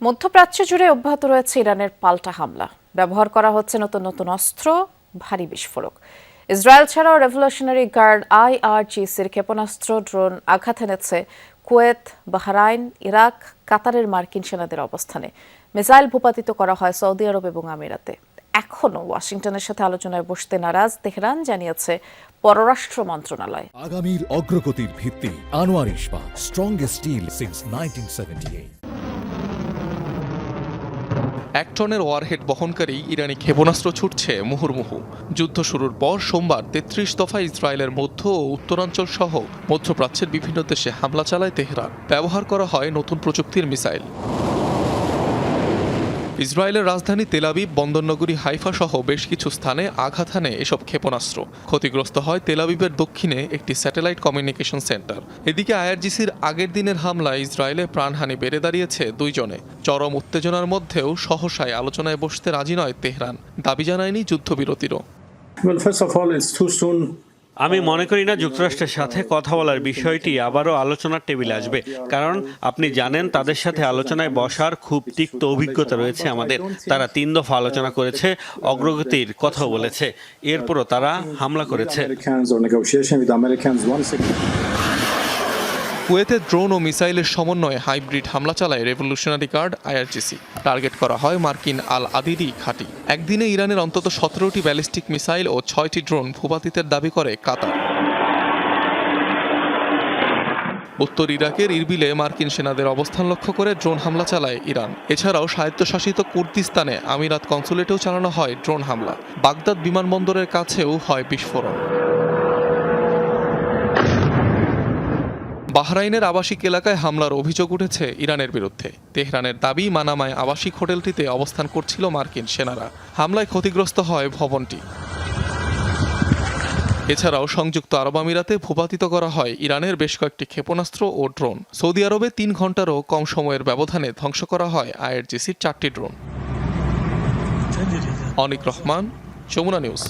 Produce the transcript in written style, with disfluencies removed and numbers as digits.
মধ্যপ্রাচ্য জুড়ে অব্যাহত রয়েছে ইরানের পাল্টা হামলা। ব্যবহার করা হচ্ছে নতুন নতুন অস্ত্র, ভারী বিস্ফোরক। ইসরায়েল ছাড়াও রেভলিউশনারি গার্ড IRGCর ক্ষেপণাস্ত্র, ড্রোন আঘাত এনেছে কুয়েত, বাহরাইন, ইরাক, কাতারের মার্কিন সেনাদের অবস্থানে। মিসাইল ভূপাতিত করা হয় সৌদি আরব এবং আমিরাতে। এখনও ওয়াশিংটনের সাথে আলোচনায় বসতে নারাজ তেহরান, জানিয়েছে পররাষ্ট্র মন্ত্রণালয়। আগামীর অগ্রগতির ভিত্তি আনোয়ার ইস্পাত, স্ট্রংগেস্ট স্টিল সিন্স 1978। 1 টনের ওয়ারহেড বহনকারী ইরানি ক্ষেপণাস্ত্র ছুটছে মুহুর্মুহু। যুদ্ধ শুরুর পর সোমবার 33 দফায় ইসরায়েলের মধ্য ও উত্তরাঞ্চল সহ মধ্যপ্রাচ্যের বিভিন্ন দেশে হামলা চালায় তেহরান। ব্যবহার করা হয় নতুন প্রযুক্তির মিসাইল। ইসরায়েলের রাজধানী তেল আবিব, বন্দরনগরী হাইফা সহ বেশ কিছু স্থানে আঘাত হানে এসব ক্ষেপণাস্ত্র। ক্ষতিগ্রস্ত হয় তেল আবিবের দক্ষিণে একটি স্যাটেলাইট কমিউনিকেশন সেন্টার। এদিকে IRGCর আগের দিনের হামলায় ইসরায়েলে প্রাণহানি বেড়ে দাঁড়িয়েছে 2 জনে। চরম উত্তেজনার মধ্যেও সহসায় আলোচনায় বসতে রাজি নয় তেহরান। দাবি জানায়নি যুদ্ধবিরতিরও। আমি মনে করি না যুক্তরাষ্ট্রের সাথে কথা বলার বিষয়টি আবারও আলোচনার টেবিলে আসবে, কারণ আপনি জানেন তাদের সাথে আলোচনায় বসার খুব তিক্ত অভিজ্ঞতা রয়েছে আমাদের। তারা 3 দফা আলোচনা করেছে, অগ্রগতির কথাও বলেছে, এরপরও তারা হামলা করেছে। কুয়েতে ড্রোন ও মিসাইলের সমন্বয়ে হাইব্রিড হামলা চালায় রেভলিউশনারি গার্ড IRGC। টার্গেট করা হয় মার্কিন আল আদিদি ঘাঁটি। একদিনে ইরানের অন্তত 17টি ব্যালিস্টিক মিসাইল ও 6টি ড্রোন ভূপাতিতের দাবি করে কাতার। উত্তর ইরাকের ইরবিলে মার্কিন সেনাদের অবস্থান লক্ষ্য করে ড্রোন হামলা চালায় ইরান। এছাড়াও স্বায়ত্তশাসিত কুর্দিস্তানে আমিরাত কনসুলেটেও চালানো হয় ড্রোন হামলা। বাগদাদ বিমানবন্দরের কাছেও হয় বিস্ফোরণ। বাহরাইনের আবাসিক এলাকায় হামলার অভিযোগ উঠেছে ইরানের বিরুদ্ধে। তেহরানের দাবি, মানামায় আবাসিক হোটেলটিতে অবস্থান করছিল মার্কিন সেনারা। হামলায় ক্ষতিগ্রস্ত হয় ভবনটি। এছাড়াও সংযুক্ত আরব আমিরাতে ভূপাতিত করা হয় ইরানের বেশ কয়েকটি ক্ষেপণাস্ত্র ও ড্রোন। সৌদি আরবে 3 ঘন্টারও কম সময়ের ব্যবধানে ধ্বংস করা হয় IRGCর 4টি ড্রোন। অনিক রহমান, যমুনা নিউজ।